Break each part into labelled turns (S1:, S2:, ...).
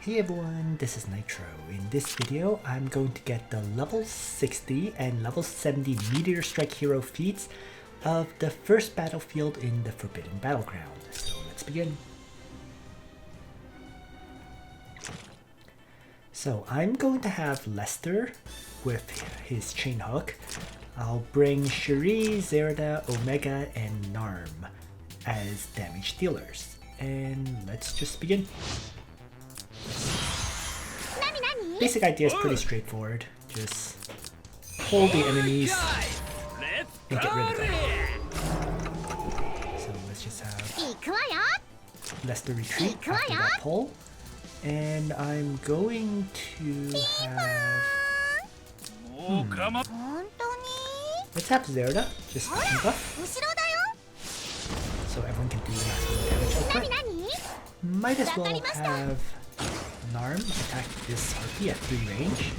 S1: Hey everyone, this is Nitro. In this video, I'm going to get the level 60 and level 70 Meteor Strike hero feats of the first battlefield in the Forbidden Battleground. So let's begin. So I'm going to have Lester with his chain hook. I'll bring Cherie, Zerida, Omega, and Narm as damage dealers. And let's just begin. Basic idea is pretty straightforward. Just hold the enemies and get rid of them. So let's just have Lester retreat after that pull. And I'm going to have... Let's have Zerida just buff. So everyone can do maximum damage real quick. Might as well have Narm attack this harpy at 3 range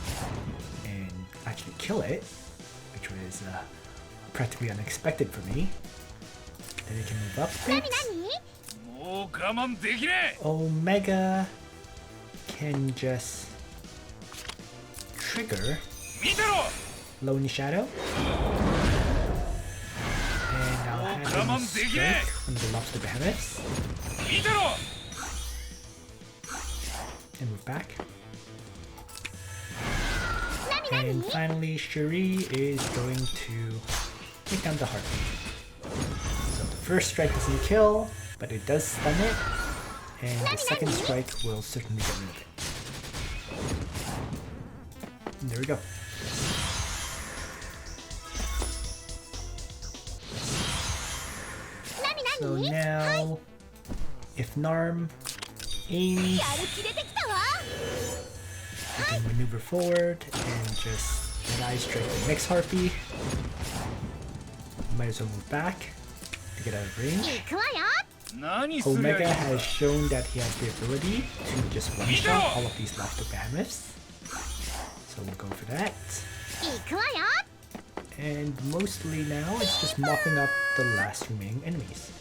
S1: and actually kill it, which was practically unexpected for me. Then it can move up a bit. Omega can just trigger Lonely Shadow. And I'll have him strike from the Lobster Behemoths. And move back. And finally, Cherie is going to take down the Harpy. So the first strike doesn't kill, but it does stun it. And the second strike will certainly get rid of it. And there we go. So now, if Narm aims, you can maneuver forward and just Jedi strike the next Harpy. Might as well move back to get out of range. Omega has shown that he has the ability to just one-shot all of these Lobster Behemoths. So we'll go for that. And mostly now it's just mopping up the last remaining enemies.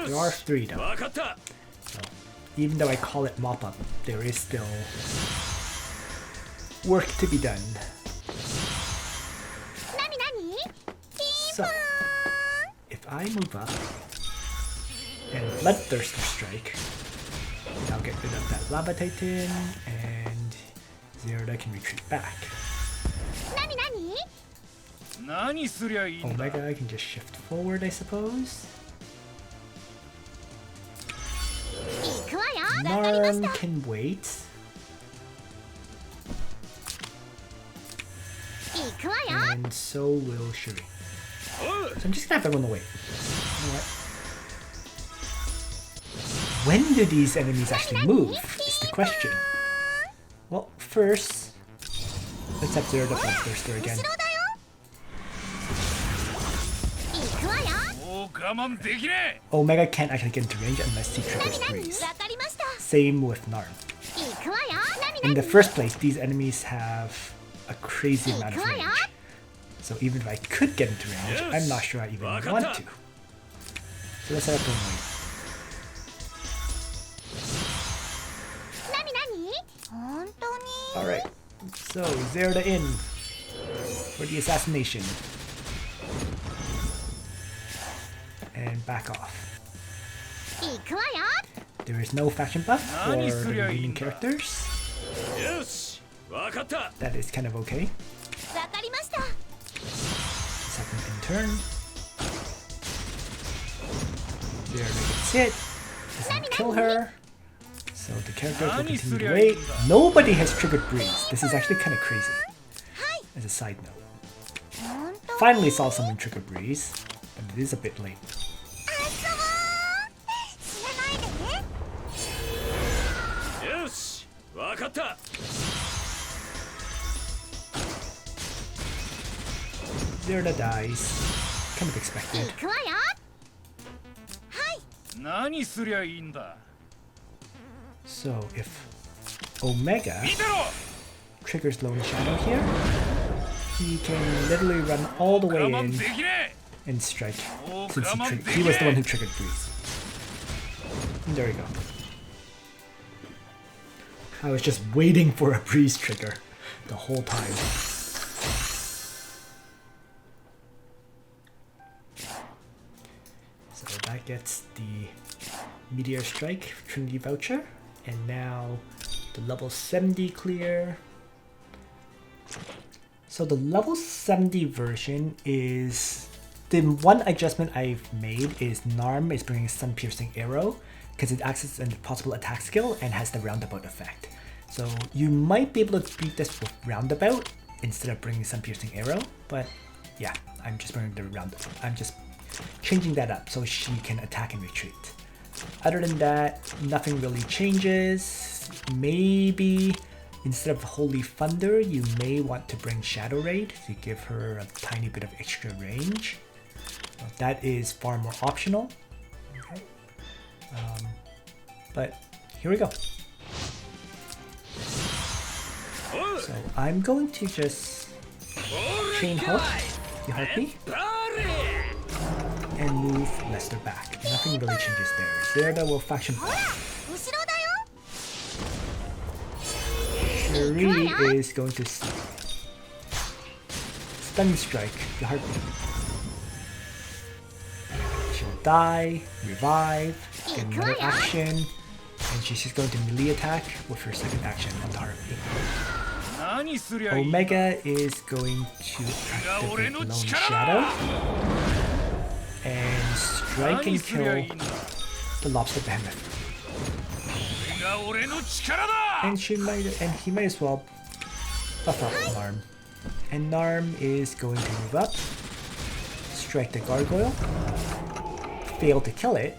S1: There are 3 though. So even though I call it mop up, there is still work to be done. So if I move up and Bloodthirster strike, I'll get rid of that Lava Titan and Zerida can retreat back. Omega can just shift forward, I suppose. Narm can wait. And so will Cherie. So I'm just gonna have everyone wait. You know what? When do these enemies actually move is the question. Well, first, let's have Zerida Bloodthirster again. Omega can't actually get into range unless he triggers Breeze. Same with Narm. In the first place, these enemies have a crazy amount of range. So even if I could get into range, I'm not sure I even want to. So let's have everyone wait. Alright, so Zerida in for the assassination. And back off. There is no faction buff for the remaining characters. That is kind of okay. Second in turn. Zerida gets hit. Doesn't kill her. So the characters will continue to wait. Nobody has triggered Breeze. This is actually kind of crazy. As a side note. Finally saw someone trigger Breeze, but it is a bit late. Zerida dies. Kind of expected. So if Omega triggers Lonely Shadow here, he can literally run all the way in and strike since he was the one who triggered Breeze. And there we go. I was just waiting for a Breeze trigger the whole time. So that gets the Meteor Strike Trinity Voucher, and now the level 70 clear. So the level 70 version is... The one adjustment I've made is Narm is bringing Sun Piercing Arrow because it acts as a possible attack skill and has the roundabout effect. So you might be able to beat this with roundabout instead of bringing Sun Piercing Arrow, but yeah, I'm just bringing the roundabout. I'm just changing that up so she can attack and retreat. Other than that, nothing really changes. Maybe instead of Holy Thunder, you may want to bring Shadow Raid to give her a tiny bit of extra range. That is far more optional. Okay. But here we go. So I'm going to just Chain Hook the Harpy and move Lester back. Nothing really changes there. Zerida will faction Cherie is going to Stun Strike the Harpy. She'll die, revive, get another action, and she's just going to melee attack with her second action on the Harpy. Omega is going to activate Lone Shadow and strike and kill the Lobster Behemoth. And he might as well buff up Narm. And Narm is going to move up, strike the Gargoyle, fail to kill it,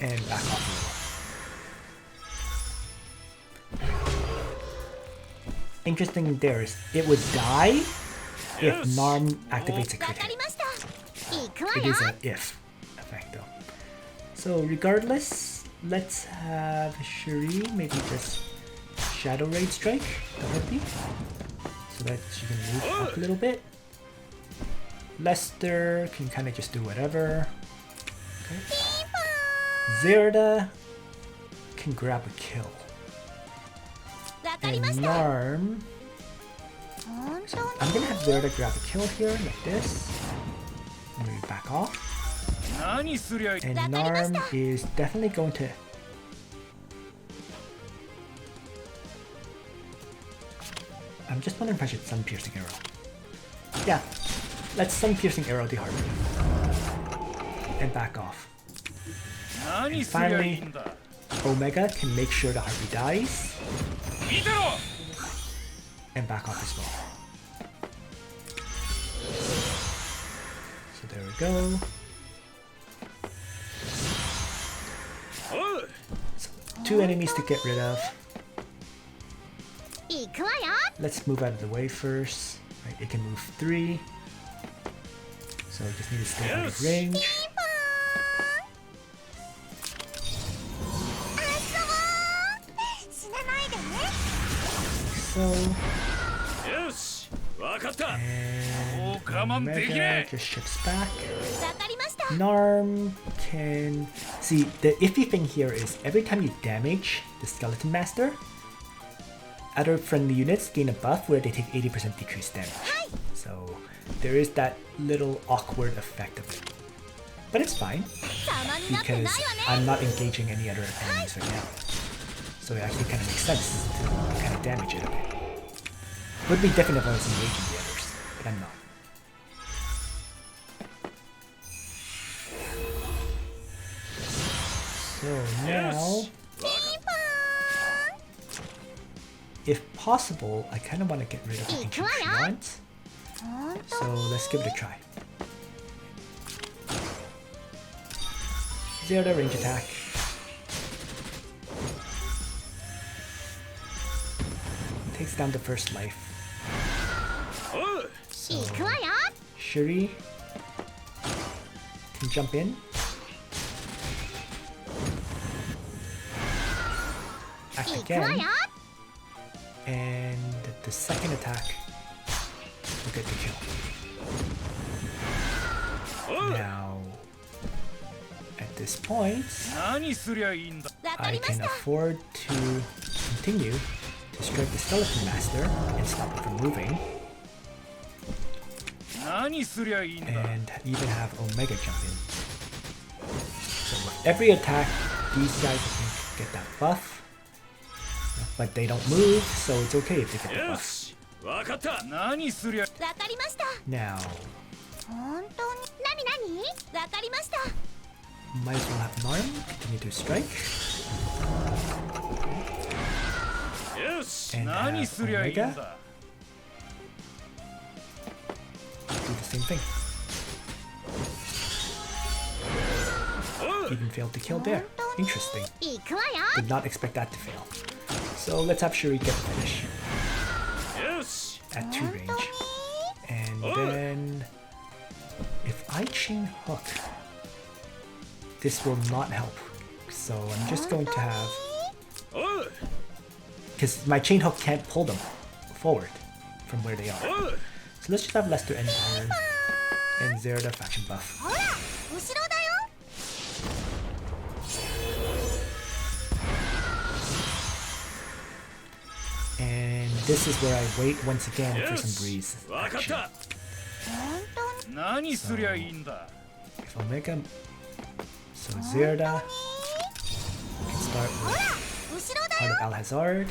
S1: and back off. Interesting there is it would die if Narm activates a crit hit. It is an if effect though. So regardless, let's have Cherie maybe just Shadow Raid Strike the Harpy so that she can move up a little bit. Lester can kind of just do whatever. Okay. Zerida can grab a kill. And Narm... So I'm gonna have Zerida grab a kill here, like this. Maybe back off. And Narm is definitely going to... I'm just wondering if I should Sun Piercing Arrow. Yeah, let's Sun Piercing Arrow the Harpy. And back off. And finally, Omega can make sure the Harpy dies. And back off as well. So there we go. So 2 enemies to get rid of. Let's move out of the way first. Right, it can move 3. So we just need to stay out of range. So, and Omega just shifts back. Narm can... See, the iffy thing here is every time you damage the Skeleton Master, other friendly units gain a buff where they take 80% decreased damage. So there is that little awkward effect of it. But it's fine, because I'm not engaging any other enemies right now. So it actually kind of makes sense to kind of damage it a bit. Would be different if I was engaging the others, but I'm not. So now, if possible, I kind of want to get rid of the Ancient Treant. So let's give it a try. Zerida range attack. Takes down the first life. So, Cherie can jump in. Act again. And the second attack will get the kill. Now, at this point, I can afford to continue to strike the Skeleton Master and stop it from moving. And even have Omega jump in. So with every attack, these guys can get that buff. But they don't move, so it's okay if they get the buff. Now, might as well have Narm continue to strike. And have Omega do the same thing. Even failed to kill there. Interesting. Did not expect that to fail. So let's have Cherie get the finish. At 2 range. And then if I chain hook, this will not help. So I'm just going to have, because my chain hook can't pull them forward from where they are. So let's just have Lester end turn and Zerida faction buff. And this is where I wait once again for some breeze action. So, if Omega, so Zerida can start with Heart of Alhazard.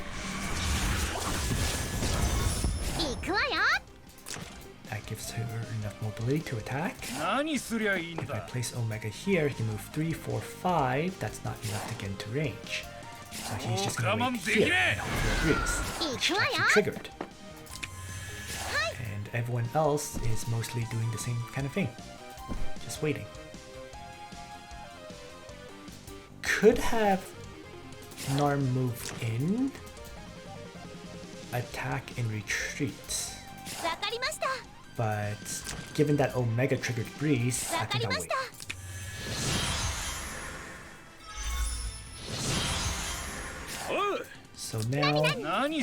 S1: That gives her enough mobility to attack. If I place Omega here, he can move 3, 4, 5. That's not enough to get into range. So he's just gonna wait here and hope for a breeze, which actually triggered. And everyone else is mostly doing the same kind of thing. Just waiting. Could have Narm move in, attack and retreat. But given that Omega triggered breeze, I think I'll wait. So now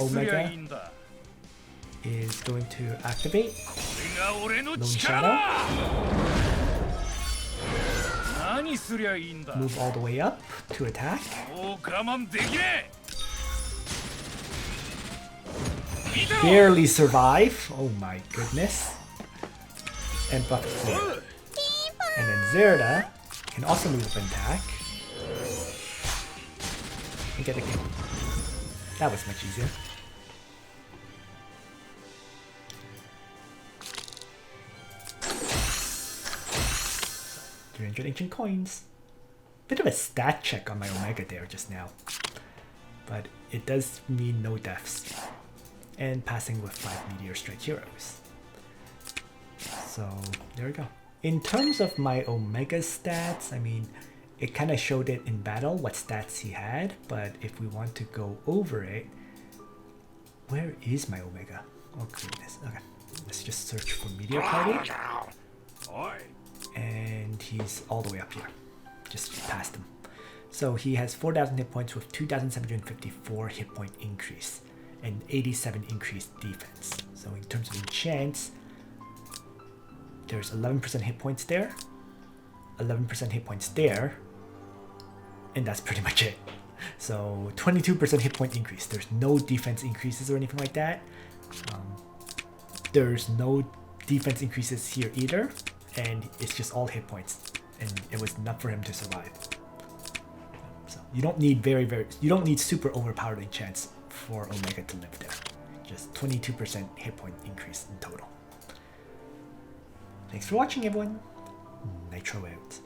S1: Omega is going to activate Lone Shadow. Move all the way up to attack. Barely survive. Oh my goodness. And buff it clear. And then Zerida can also move up and attack. And get a kill. That was much easier. 300 ancient coins. Bit of a stat check on my Omega there just now. But it does mean no deaths. And passing with 5 Meteor Strike heroes. So there we go. In terms of my Omega stats, I mean, it kind of showed it in battle what stats he had, but if we want to go over it, where is my Omega? Oh goodness. Okay, let's just search for Meteor Party. And he's all the way up here, just past him. So he has 4,000 hit points with 2,754 hit point increase and 87 increased defense. So in terms of enchants, there's 11% hit points there, 11% hit points there, and that's pretty much it. So 22% hit point increase. There's no defense increases or anything like that. There's no defense increases here either, and it's just all hit points, and it was enough for him to survive. So you don't need you don't need super overpowered enchants for Omega to live there. Just 22% hit point increase in total. Thanks for watching, everyone. Nitro out.